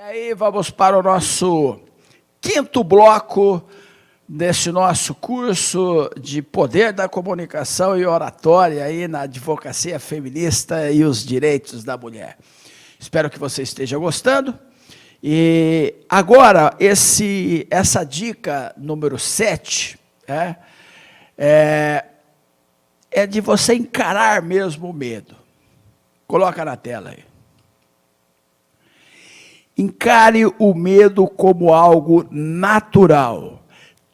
aí vamos para o nosso quinto bloco desse nosso curso de Poder da Comunicação e Oratória aí na Advocacia Feminista e os Direitos da Mulher. Espero que você esteja gostando. E agora, essa dica número 7 é de você encarar mesmo o medo. Coloca na tela aí. Encare o medo como algo natural.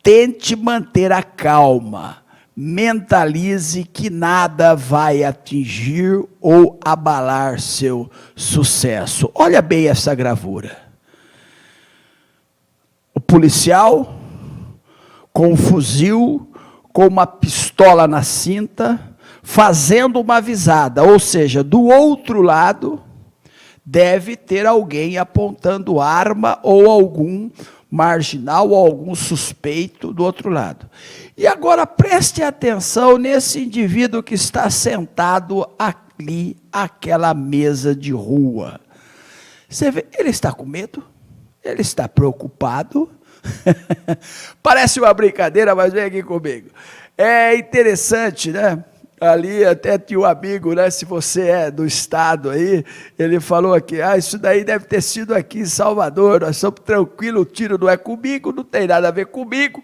Tente manter a calma. Mentalize que nada vai atingir ou abalar seu sucesso. Olha bem essa gravura. O policial, com um fuzil, com uma pistola na cinta, fazendo uma visada, ou seja, do outro lado, deve ter alguém apontando arma ou algum marginal ou algum suspeito do outro lado. E agora preste atenção nesse indivíduo que está sentado ali, àquela mesa de rua. Você vê, ele está com medo? Ele está preocupado? Parece uma brincadeira, mas vem aqui comigo. É interessante, né? Ali até tinha um amigo, né? Se você é do estado aí, ele falou aqui, isso daí deve ter sido aqui em Salvador, nós estamos tranquilos, o tiro não é comigo, não tem nada a ver comigo,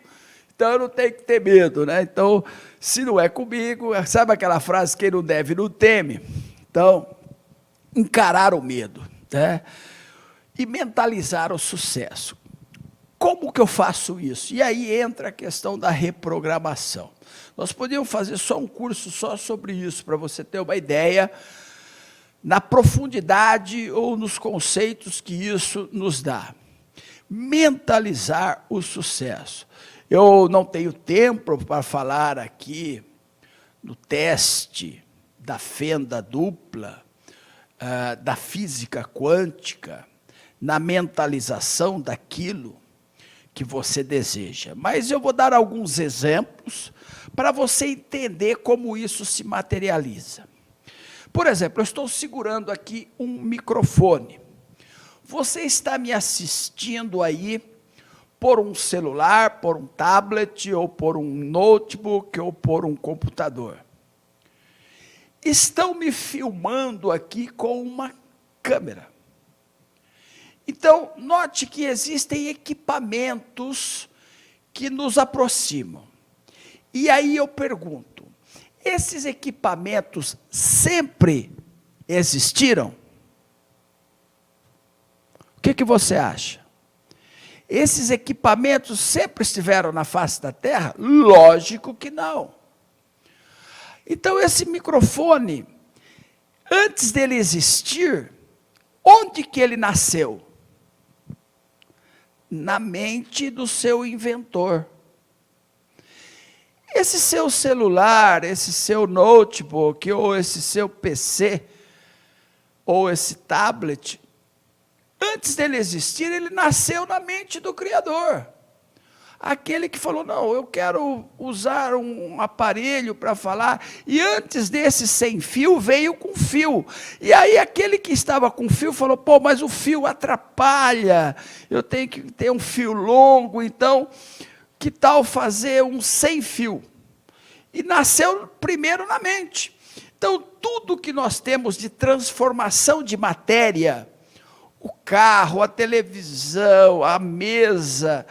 então eu não tenho que ter medo, né? Então, se não é comigo, sabe aquela frase, quem não deve não teme? Então, encarar o medo, né? E mentalizar o sucesso. Como que eu faço isso? E aí entra a questão da reprogramação. Nós podíamos fazer só um curso só sobre isso, para você ter uma ideia na profundidade ou nos conceitos que isso nos dá. Mentalizar o sucesso. Eu não tenho tempo para falar aqui no teste da fenda dupla, da física quântica, na mentalização daquilo que você deseja. Mas eu vou dar alguns exemplos para você entender como isso se materializa. Por exemplo, eu estou segurando aqui um microfone. Você está me assistindo aí por um celular, por um tablet, ou por um notebook, ou por um computador. Estão me filmando aqui com uma câmera. Então, note que existem equipamentos que nos aproximam. E aí eu pergunto, esses equipamentos sempre existiram? O que você acha? Esses equipamentos sempre estiveram na face da Terra? Lógico que não. Então, esse microfone, antes dele existir, onde que ele nasceu? Na mente do seu inventor. Esse seu celular, esse seu notebook, ou esse seu PC, ou esse tablet, antes dele existir, ele nasceu na mente do Criador. Aquele que falou, não, eu quero usar um aparelho para falar, e antes desse sem fio, veio com fio. E aí aquele que estava com fio falou, pô, mas o fio atrapalha, eu tenho que ter um fio longo, então, que tal fazer um sem fio? E nasceu primeiro na mente. Então, tudo que nós temos de transformação de matéria, o carro, a televisão, a mesa,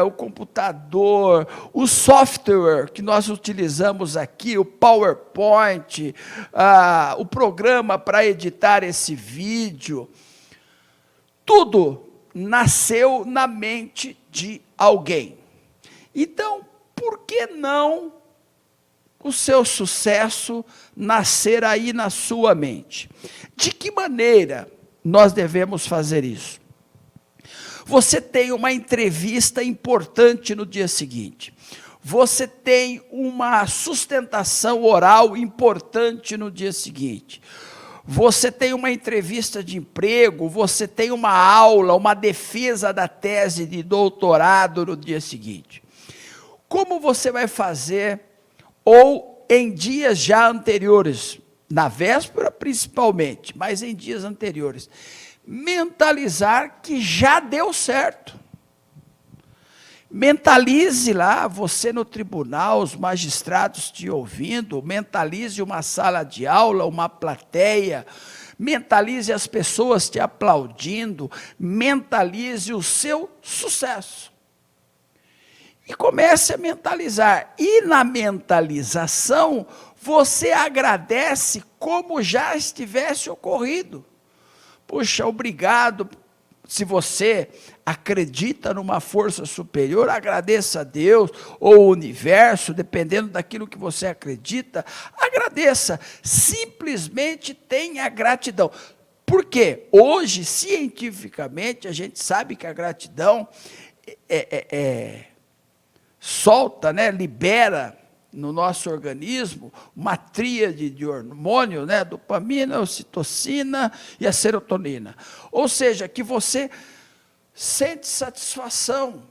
o computador, o software que nós utilizamos aqui, o PowerPoint, o programa para editar esse vídeo, tudo nasceu na mente de alguém. Então, por que não o seu sucesso nascer aí na sua mente? De que maneira nós devemos fazer isso? Você tem uma entrevista importante no dia seguinte. Você tem uma sustentação oral importante no dia seguinte. Você tem uma entrevista de emprego, você tem uma aula, uma defesa da tese de doutorado no dia seguinte. Como você vai fazer, ou em dias já anteriores, na véspera principalmente, mas em dias anteriores, mentalizar que já deu certo. Mentalize lá, você no tribunal, os magistrados te ouvindo, mentalize uma sala de aula, uma plateia, mentalize as pessoas te aplaudindo, mentalize o seu sucesso. E comece a mentalizar. E na mentalização, você agradece como já estivesse ocorrido. Puxa, obrigado. Se você acredita numa força superior, agradeça a Deus ou o universo, dependendo daquilo que você acredita, agradeça, simplesmente tenha gratidão. Por quê? Hoje, cientificamente, a gente sabe que a gratidão solta, né, libera no nosso organismo uma tríade de hormônio, né, dopamina, a ocitocina e a serotonina. Ou seja, que você sente satisfação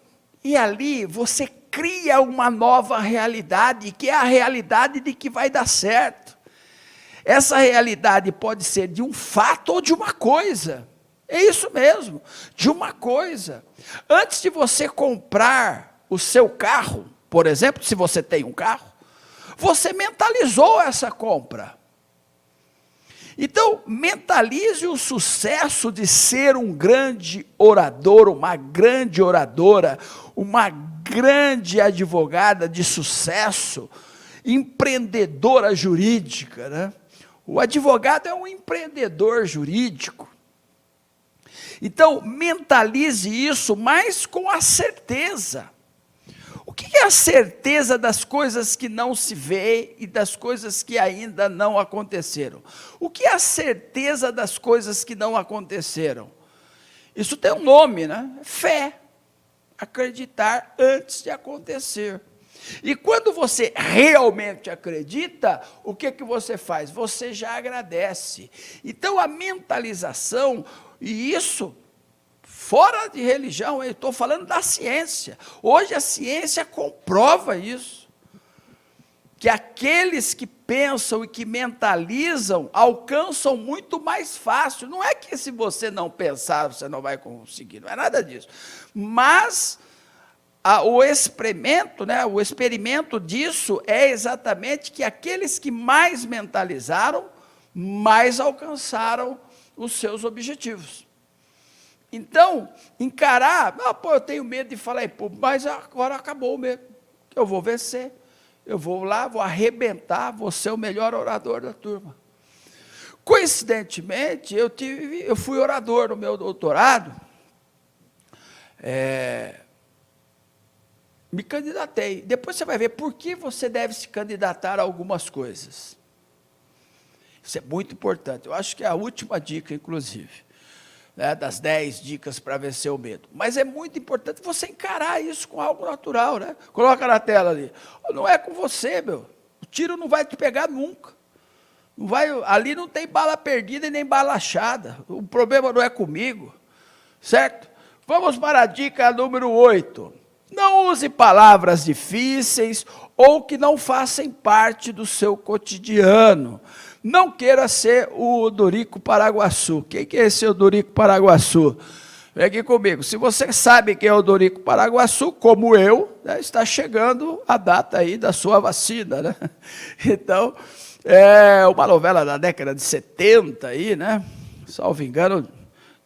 e ali você cria uma nova realidade, que é a realidade de que vai dar certo. Essa realidade pode ser de um fato ou de uma coisa. É isso mesmo, de uma coisa. Antes de você comprar o seu carro, por exemplo, se você tem um carro, você mentalizou essa compra. Então, mentalize o sucesso de ser um grande orador, uma grande oradora, uma grande advogada de sucesso, empreendedora jurídica, né? O advogado é um empreendedor jurídico. Então, mentalize isso, mas com a certeza. O que é a certeza das coisas que não se vê e das coisas que ainda não aconteceram? O que é a certeza das coisas que não aconteceram? Isso tem um nome, né? Fé. Acreditar antes de acontecer. E quando você realmente acredita, o que você faz? Você já agradece. Então, a mentalização, e isso fora de religião, eu estou falando da ciência. Hoje a ciência comprova isso. Que aqueles que pensam e que mentalizam, alcançam muito mais fácil. Não é que se você não pensar, você não vai conseguir, não é nada disso. Mas o experimento, né, o experimento disso é exatamente que aqueles que mais mentalizaram, mais alcançaram os seus objetivos. Então, encarar, eu tenho medo de falar em público, mas agora acabou o medo, eu vou vencer, eu vou lá, vou arrebentar, vou ser o melhor orador da turma. Coincidentemente, eu fui orador no meu doutorado, me candidatei. Depois você vai ver por que você deve se candidatar a algumas coisas. Isso é muito importante, eu acho que é a última dica, inclusive. Né, das 10 dicas para vencer o medo. Mas é muito importante você encarar isso com algo natural, né? Coloca na tela ali. Não é com você, meu. O tiro não vai te pegar nunca. Não vai, ali não tem bala perdida e nem bala achada. O problema não é comigo. Certo? Vamos para a dica número 8. Não use palavras difíceis ou que não façam parte do seu cotidiano. Não queira ser o Odorico Paraguaçu. Quem que é esse Odorico Paraguaçu? Vem aqui comigo. Se você sabe quem é o Odorico Paraguaçu, como eu, né, está chegando a data aí da sua vacina, né? Então, é uma novela da década de 70 aí, né? Salvo engano,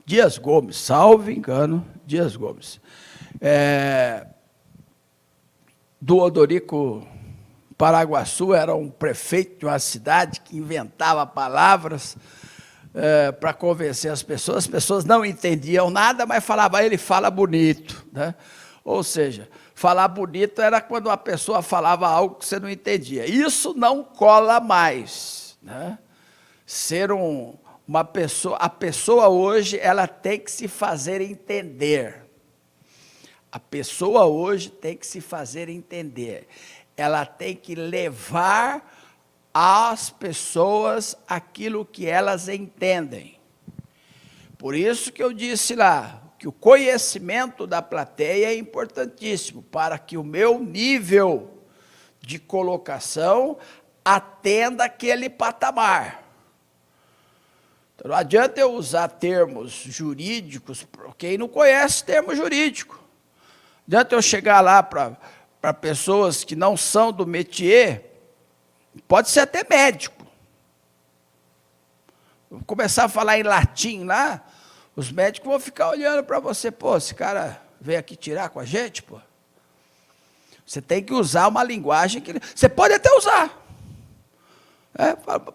Dias Gomes. Salvo engano, Dias Gomes. Do Odorico Paraguaçu era um prefeito de uma cidade que inventava palavras para convencer as pessoas não entendiam nada, mas falava, ele fala bonito, né? Ou seja, falar bonito era quando uma pessoa falava algo que você não entendia. Isso não cola mais, né? Ser uma pessoa, a pessoa hoje, ela tem que se fazer entender. A pessoa hoje tem que se fazer entender. Ela tem que levar às pessoas aquilo que elas entendem. Por isso que eu disse lá, que o conhecimento da plateia é importantíssimo, para que o meu nível de colocação atenda aquele patamar. Então, não adianta eu usar termos jurídicos para quem não conhece termo jurídico. Não adianta eu chegar lá para pessoas que não são do métier, pode ser até médico. Vou começar a falar em latim lá, os médicos vão ficar olhando para você, pô, esse cara veio aqui tirar com a gente, pô. Você tem que usar uma linguagem que... Você pode até usar.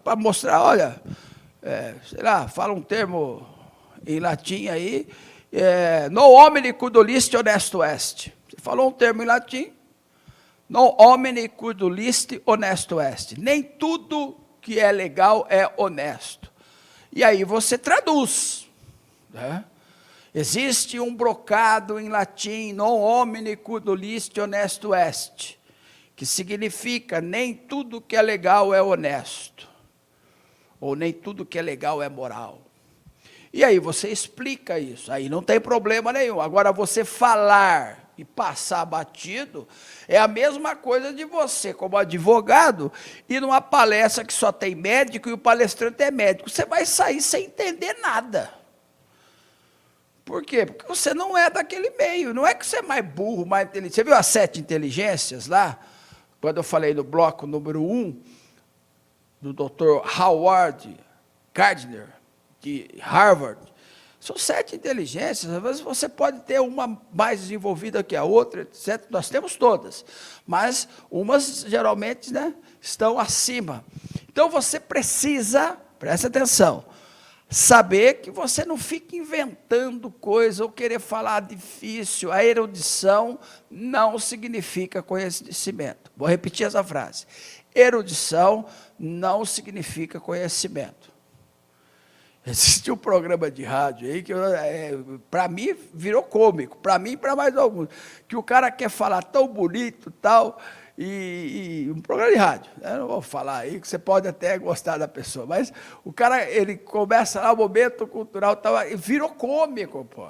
Para mostrar, olha, sei lá, fala um termo em latim aí, no homine cuduliste honesto est. Você falou um termo em latim, no homine cuduliste honesto est. Nem tudo que é legal é honesto. E aí você traduz, né? Existe um brocado em latim, non homine cuduliste honesto est, que significa nem tudo que é legal é honesto, ou nem tudo que é legal é moral. E aí você explica isso, aí não tem problema nenhum. Agora você falar e passar batido, é a mesma coisa de você, como advogado, ir numa palestra que só tem médico e o palestrante é médico. Você vai sair sem entender nada. Por quê? Porque você não é daquele meio. Não é que você é mais burro, mais inteligente. Você viu as 7 inteligências lá? Quando eu falei no bloco número 1, do Dr. Howard Gardner, de Harvard. São 7 inteligências. Às vezes você pode ter uma mais desenvolvida que a outra, etc. Nós temos todas. Mas umas, geralmente, né, estão acima. Então, você precisa, presta atenção, saber que você não fica inventando coisa ou querer falar difícil. A erudição não significa conhecimento. Vou repetir essa frase. Erudição não significa conhecimento. Existe um programa de rádio aí que, para mim, virou cômico. Para mim e para mais alguns. Que o cara quer falar tão bonito tal, e um programa de rádio. Eu não vou falar aí, que você pode até gostar da pessoa, mas o cara, ele começa lá, o momento cultural, tal, e virou cômico, pô.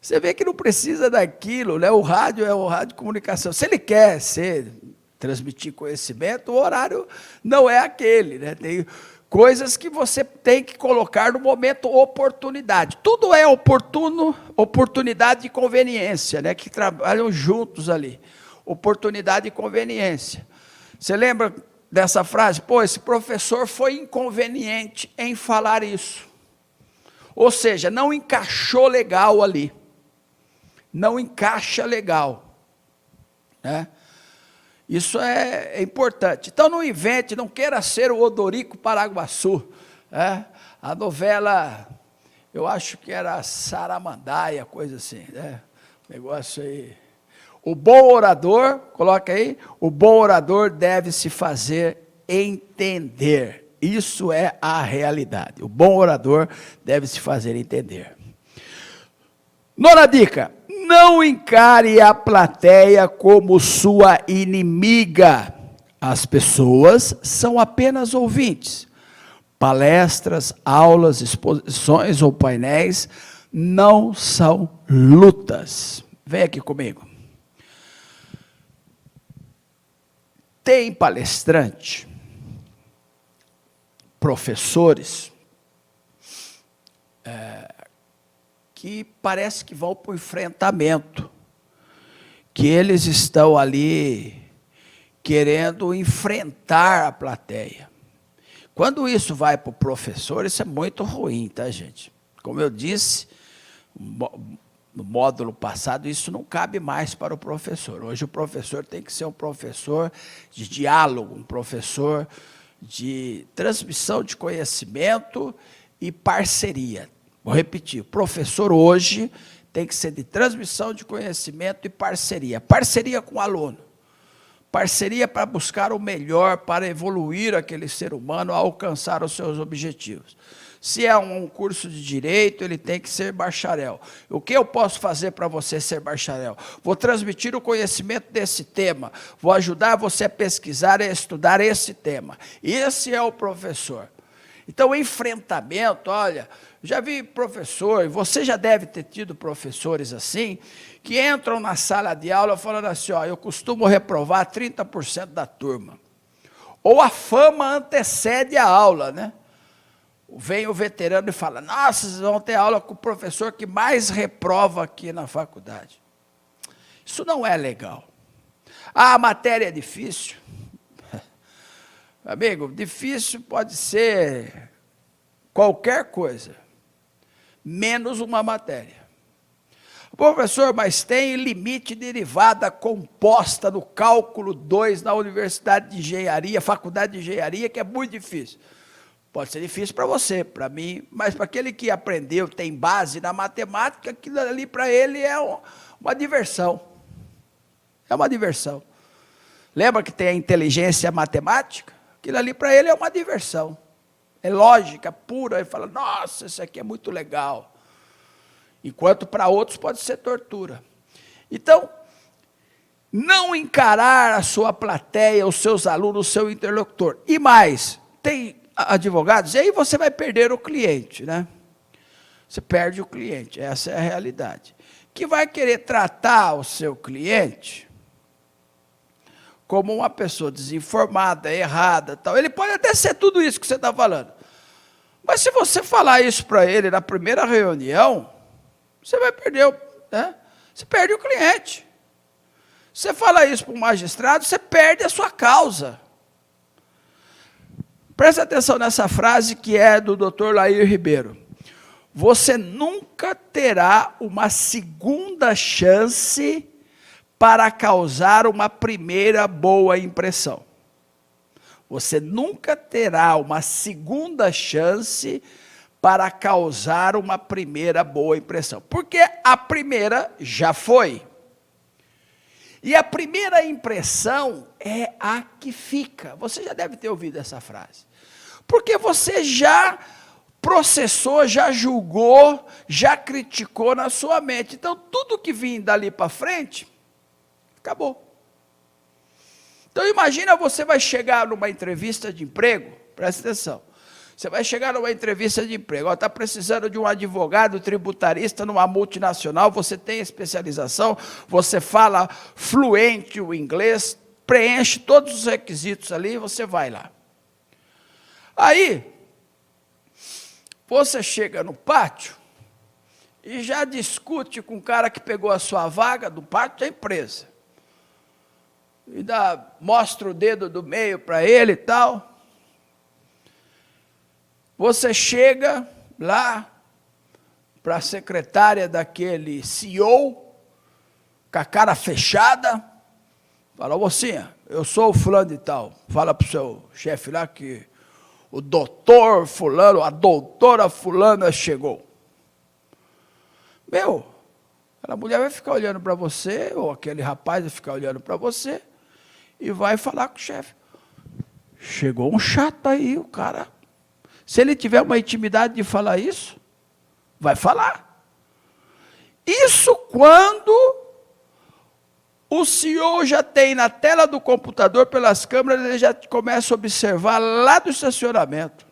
Você vê que não precisa daquilo, né? O rádio é o rádio de comunicação. Se ele quer transmitir conhecimento, o horário não é aquele, né? Tem coisas que você tem que colocar no momento oportunidade. Tudo é oportuno, oportunidade e conveniência, né? Que trabalham juntos ali. Oportunidade e conveniência. Você lembra dessa frase? Pô, esse professor foi inconveniente em falar isso. Ou seja, não encaixou legal ali. Não encaixa legal. Né? Isso é importante. Então não invente, não queira ser o Odorico Paraguaçu. Né? A novela, eu acho que era Saramandaia, coisa assim. Né? Negócio aí. O bom orador, coloca aí, o bom orador deve se fazer entender. Isso é a realidade. O bom orador deve se fazer entender. 9ª dica, não encare a plateia como sua inimiga. As pessoas são apenas ouvintes. Palestras, aulas, exposições ou painéis não são lutas. Vem aqui comigo. Tem palestrante, professores, que parece que vão para o enfrentamento, que eles estão ali querendo enfrentar a plateia. Quando isso vai para o professor, isso é muito ruim, tá, gente? Como eu disse no módulo passado, isso não cabe mais para o professor. Hoje o professor tem que ser um professor de diálogo, um professor de transmissão de conhecimento e parceria. Vou repetir, o professor hoje tem que ser de transmissão de conhecimento e parceria. Parceria com o aluno. Parceria para buscar o melhor, para evoluir aquele ser humano a alcançar os seus objetivos. Se é um curso de direito, ele tem que ser bacharel. O que eu posso fazer para você ser bacharel? Vou transmitir o conhecimento desse tema, vou ajudar você a pesquisar e a estudar esse tema. Esse é o professor. Então, o enfrentamento, olha, já vi professor, você já deve ter tido professores assim, que entram na sala de aula falando assim, ó, eu costumo reprovar 30% da turma. Ou a fama antecede a aula, né? vem o veterano e fala, nossa, vocês vão ter aula com o professor que mais reprova aqui na faculdade. Isso não é legal. Ah, a matéria é difícil. Amigo, difícil pode ser qualquer coisa, menos uma matéria. Professor, mas tem limite derivada composta no cálculo 2 na Universidade de Engenharia, Faculdade de Engenharia, que é muito difícil. Pode ser difícil para você, para mim, mas para aquele que aprendeu, tem base na matemática, aquilo ali para ele é uma diversão. É uma diversão. Lembra que tem a inteligência matemática? Aquilo ali para ele é uma diversão. É lógica pura. Ele fala, nossa, isso aqui é muito legal. Enquanto para outros pode ser tortura. Então, não encarar a sua plateia, os seus alunos, o seu interlocutor. E mais, tem advogados, e aí você vai perder o cliente, né? Você perde o cliente, essa é a realidade. Que vai querer tratar o seu cliente como uma pessoa desinformada, errada, tal. Ele pode até ser tudo isso que você está falando. Mas se você falar isso para ele na primeira reunião, você vai perder, né? Você perde o cliente. Você fala isso para um magistrado, você perde a sua causa. Presta atenção nessa frase que é do Dr. Lair Ribeiro. Você nunca terá uma segunda chance para causar uma primeira boa impressão. Você nunca terá uma segunda chance para causar uma primeira boa impressão. Porque a primeira já foi. E a primeira impressão é a que fica. Você já deve ter ouvido essa frase. Porque você já processou, já julgou, já criticou na sua mente. Então, tudo que vir dali para frente, acabou. Então, imagina você vai chegar numa entrevista de emprego, presta atenção. Você vai chegar numa entrevista de emprego, está precisando de um advogado tributarista numa multinacional, você tem especialização, você fala fluente o inglês, preenche todos os requisitos ali, você vai lá. Aí, você chega no pátio e já discute com o cara que pegou a sua vaga do pátio da empresa. E mostra o dedo do meio para ele e tal. Você chega lá para a secretária daquele CEO, com a cara fechada, fala, mocinha, eu sou o fulano de tal. Fala para o seu chefe lá que o doutor fulano, a doutora fulana chegou. Meu, aquela mulher vai ficar olhando para você, ou aquele rapaz vai ficar olhando para você, e vai falar com o chefe. Chegou um chato aí, o cara. Se ele tiver uma intimidade de falar isso, vai falar. Isso quando o CEO já tem na tela do computador, pelas câmeras, ele já começa a observar lá do estacionamento.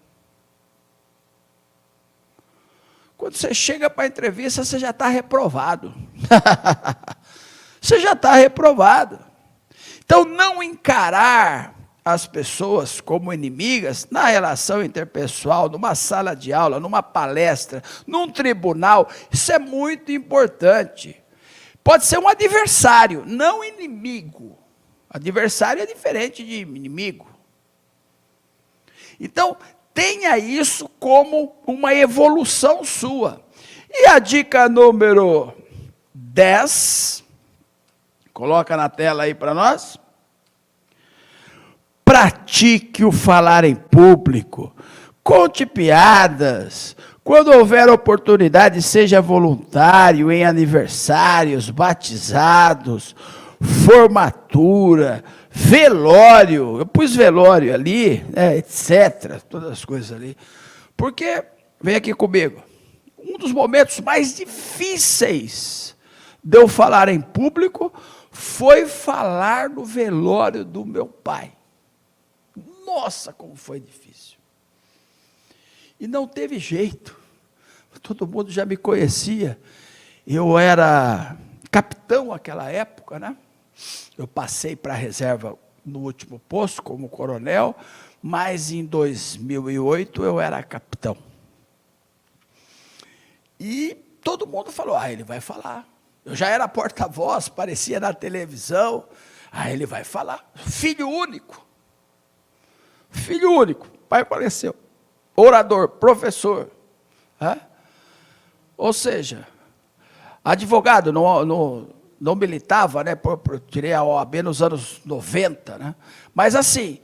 Quando você chega para a entrevista, você já está reprovado. Você já está reprovado. Então, não encarar as pessoas como inimigas na relação interpessoal, numa sala de aula, numa palestra, num tribunal, isso é muito importante. Pode ser um adversário, não inimigo. Adversário é diferente de inimigo. Então, tenha isso como uma evolução sua. E a dica número 10, coloca na tela aí para nós. Pratique o falar em público, conte piadas, quando houver oportunidade, seja voluntário em aniversários, batizados, formatura, velório, eu pus velório ali, etc., todas as coisas ali, porque, vem aqui comigo, um dos momentos mais difíceis de eu falar em público foi falar no velório do meu pai. Nossa, como foi difícil. E não teve jeito. Todo mundo já me conhecia. Eu era capitão naquela época, né? Eu passei para a reserva no último posto como coronel, mas em 2008 eu era capitão. E todo mundo falou, ele vai falar. Eu já era porta-voz, aparecia na televisão, ele vai falar. Filho único. Filho único, pai faleceu. Orador, professor. Ou seja, advogado, não militava, né? Tirei a OAB nos anos 90, né? Mas assim,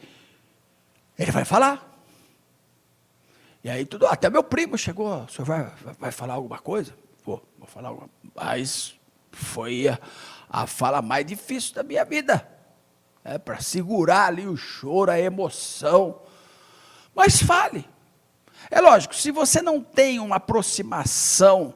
ele vai falar. E aí tudo, até meu primo chegou, o senhor vai falar alguma coisa? Vou falar alguma coisa. Mas foi a fala mais difícil da minha vida. Para segurar ali o choro, a emoção. Mas fale. É lógico, se você não tem uma aproximação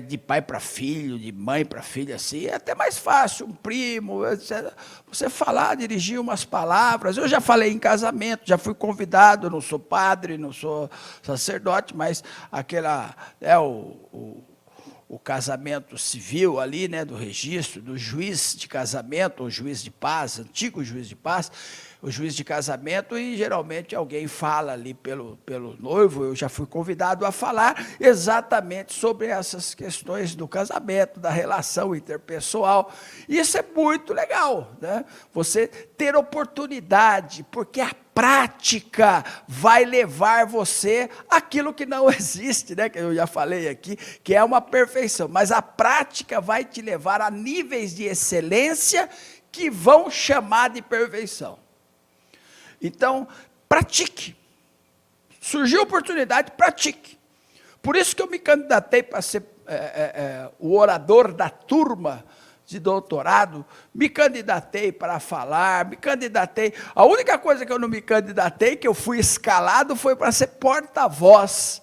de pai para filho, de mãe para filha, assim, é até mais fácil, um primo, etc. Você falar, dirigir umas palavras. Eu já falei em casamento, já fui convidado, não sou padre, não sou sacerdote, mas o casamento civil ali, né, do registro, do juiz de casamento, ou juiz de paz, antigo juiz de paz, o juiz de casamento, e geralmente alguém fala ali pelo noivo. Eu já fui convidado a falar exatamente sobre essas questões do casamento, da relação interpessoal. Isso é muito legal, né? Você ter oportunidade, porque a prática vai levar você àquilo que não existe, né? Que eu já falei aqui, que é uma perfeição. Mas a prática vai te levar a níveis de excelência que vão chamar de perfeição. Então, pratique. Surgiu a oportunidade, pratique. Por isso que eu me candidatei para ser o orador da turma de doutorado, me candidatei para falar, me candidatei. A única coisa que eu não me candidatei, que eu fui escalado, foi para ser porta-voz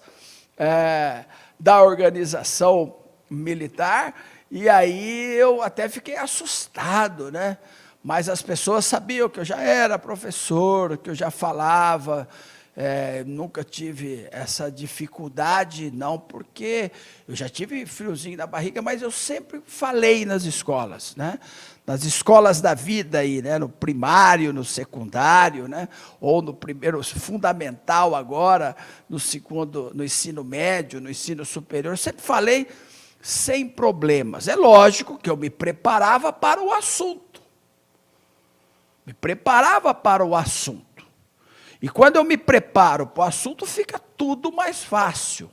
da organização militar, e aí eu até fiquei assustado, né? Mas as pessoas sabiam que eu já era professor, que eu já falava, nunca tive essa dificuldade, não, porque eu já tive friozinho na barriga, mas eu sempre falei nas escolas, né? Nas escolas da vida aí, né? No primário, no secundário, né? Ou no primeiro fundamental agora, no segundo, no ensino médio, no ensino superior, eu sempre falei sem problemas. É lógico que eu me preparava para o assunto. Me preparava para o assunto. E quando eu me preparo para o assunto, fica tudo mais fácil.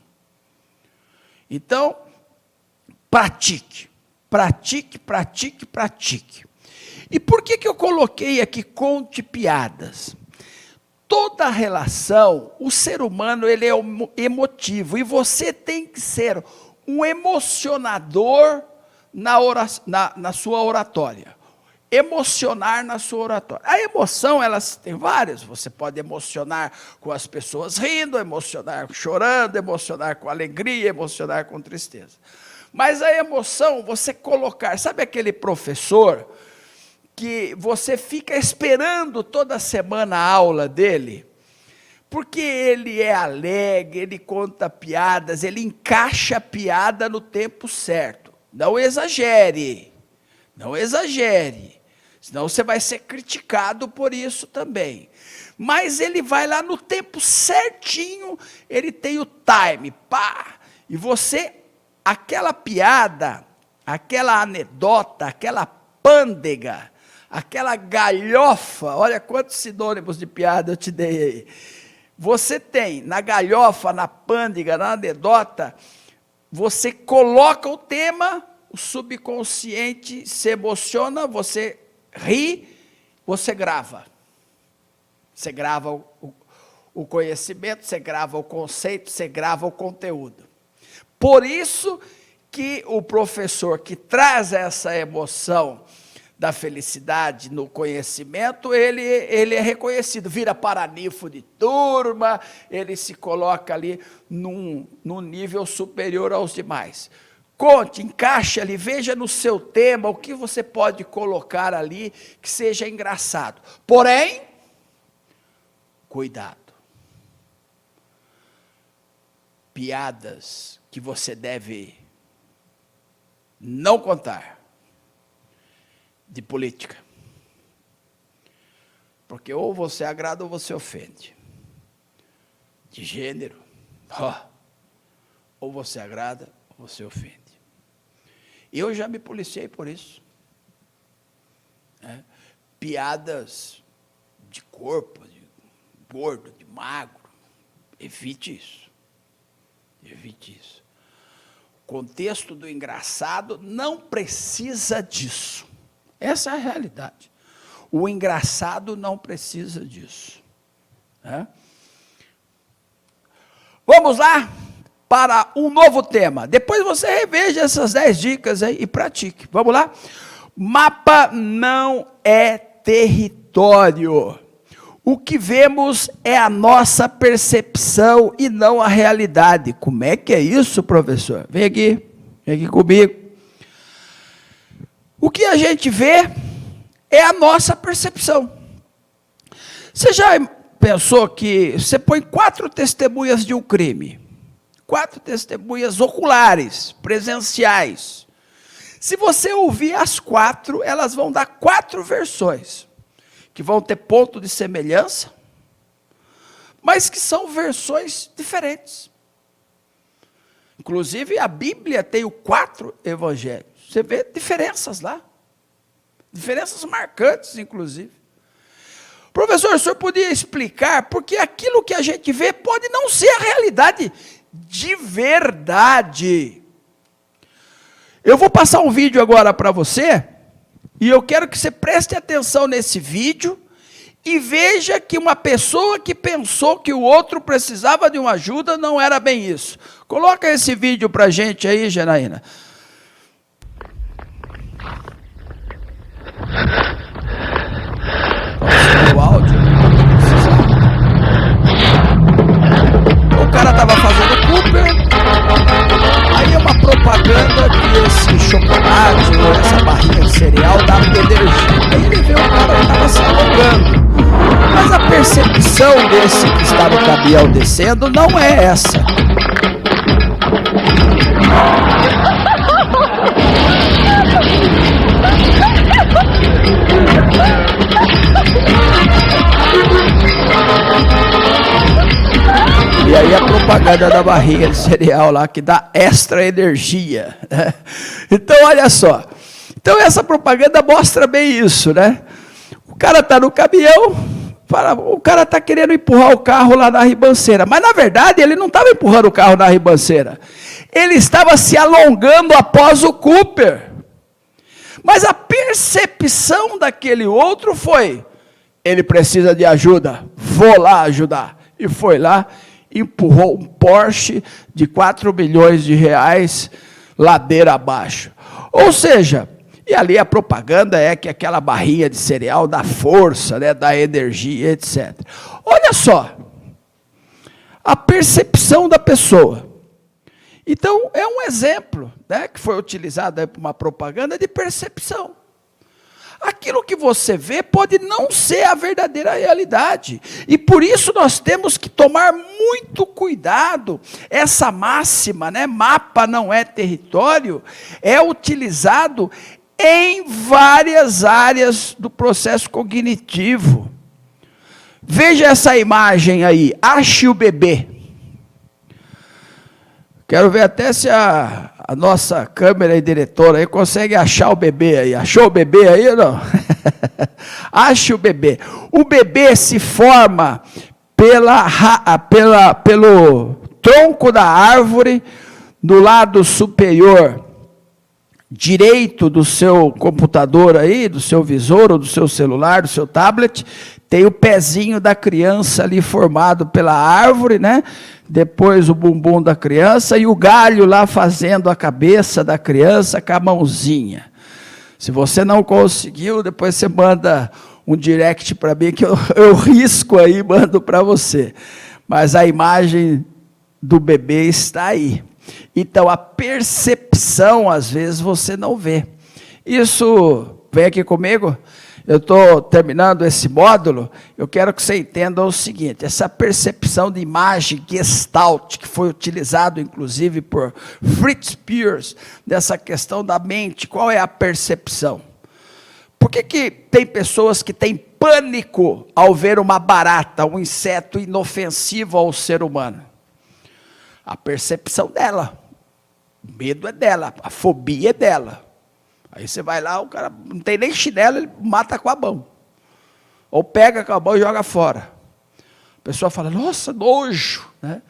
Então, pratique. Pratique, pratique, pratique. E por que eu coloquei aqui conte piadas? Toda relação, o ser humano ele é emotivo. E você tem que ser um emocionador na sua oratória. Emocionar na sua oratória. A emoção, elas tem várias. Você pode emocionar com as pessoas rindo, emocionar chorando, emocionar com alegria, emocionar com tristeza. Mas a emoção, você colocar, sabe aquele professor que você fica esperando toda semana a aula dele? Porque ele é alegre, ele conta piadas, ele encaixa a piada no tempo certo. Não exagere, não exagere. Senão você vai ser criticado por isso também. Mas ele vai lá no tempo certinho, ele tem o time, pá. E você, aquela piada, aquela anedota, aquela pândega, aquela galhofa, olha quantos sinônimos de piada eu te dei aí. Você tem na galhofa, na pândega, na anedota, você coloca o tema, o subconsciente se emociona, você ri, você grava. Você grava o conhecimento, você grava o conceito, você grava o conteúdo. Por isso que o professor que traz essa emoção da felicidade no conhecimento, ele é reconhecido, vira paraninfo de turma, ele se coloca ali num nível superior aos demais. Conte, encaixe ali, veja no seu tema o que você pode colocar ali que seja engraçado. Porém, cuidado. Piadas que você deve não contar. De política. Porque ou você agrada ou você ofende. De gênero. Ou você agrada você ofende. Eu já me policiei por isso. Piadas de corpo, de gordo, de magro. Evite isso. Evite isso. O contexto do engraçado não precisa disso. Essa é a realidade. O engraçado não precisa disso. Vamos lá para um novo tema. Depois você reveja essas 10 dicas aí e pratique. Vamos lá? Mapa não é território. O que vemos é a nossa percepção e não a realidade. Como é que é isso, professor? Vem aqui comigo. O que a gente vê é a nossa percepção. Você já pensou que você põe 4 testemunhas de um crime? 4 testemunhas oculares, presenciais. Se você ouvir as 4, elas vão dar 4 versões, que vão ter ponto de semelhança, mas que são versões diferentes. Inclusive, a Bíblia tem os 4 evangelhos. Você vê diferenças lá. Diferenças marcantes, inclusive. Professor, o senhor podia explicar, porque aquilo que a gente vê pode não ser a realidade de verdade. Eu vou passar um vídeo agora para você, e eu quero que você preste atenção nesse vídeo, e veja que uma pessoa que pensou que o outro precisava de uma ajuda, não era bem isso. Coloca esse vídeo para a gente aí, Janaína. O áudio. O cara estava fazendo Cooper, aí é uma propaganda que esse chocolate, essa barrinha de cereal dava energia. Aí ele vê o cara que estava se alongando. Mas a percepção desse que está no caminhão descendo não é essa. E aí a propaganda da barrinha de cereal lá, que dá extra energia. Então, olha só. Então, essa propaganda mostra bem isso, né? O cara está no caminhão, o cara está querendo empurrar o carro lá na ribanceira. Mas, na verdade, ele não estava empurrando o carro na ribanceira. Ele estava se alongando após o Cooper. Mas a percepção daquele outro foi: ele precisa de ajuda, vou lá ajudar. E foi lá, empurrou um Porsche de 4 milhões de reais, ladeira abaixo. Ou seja, e ali a propaganda é que aquela barrinha de cereal dá força, né, dá energia, etc. Olha só, a percepção da pessoa. Então, é um exemplo, né, que foi utilizado para uma propaganda de percepção. Aquilo que você vê pode não ser a verdadeira realidade. E por isso nós temos que tomar muito cuidado. Essa máxima, né, mapa não é território, é utilizado em várias áreas do processo cognitivo. Veja essa imagem aí, ache o bebê. Quero ver até se a nossa câmera e diretora aí consegue achar o bebê aí. Achou o bebê aí ou não? Ache o bebê. O bebê se forma pelo tronco da árvore, do lado superior direito do seu computador aí, do seu visor, ou do seu celular, do seu tablet, tem o pezinho da criança ali formado pela árvore, né? Depois o bumbum da criança e o galho lá fazendo a cabeça da criança com a mãozinha. Se você não conseguiu, depois você manda um direct para mim que eu risco aí, mando para você. Mas a imagem do bebê está aí. Então, a percepção, às vezes, você não vê. Isso, vem aqui comigo, eu estou terminando esse módulo, eu quero que você entenda o seguinte: essa percepção de imagem Gestalt, que foi utilizado, inclusive, por Fritz Perls, dessa questão da mente, qual é a percepção? Por que tem pessoas que têm pânico ao ver uma barata, um inseto inofensivo ao ser humano? A percepção dela. O medo é dela, a fobia é dela. Aí você vai lá, o cara não tem nem chinelo, ele mata com a mão. Ou pega com a mão e joga fora. A pessoa fala, nossa, nojo, né?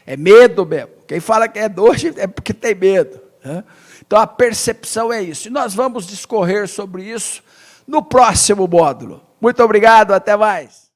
É medo mesmo. Quem fala que é nojo é porque tem medo, né? Então a percepção é isso. E nós vamos discorrer sobre isso no próximo módulo. Muito obrigado, até mais.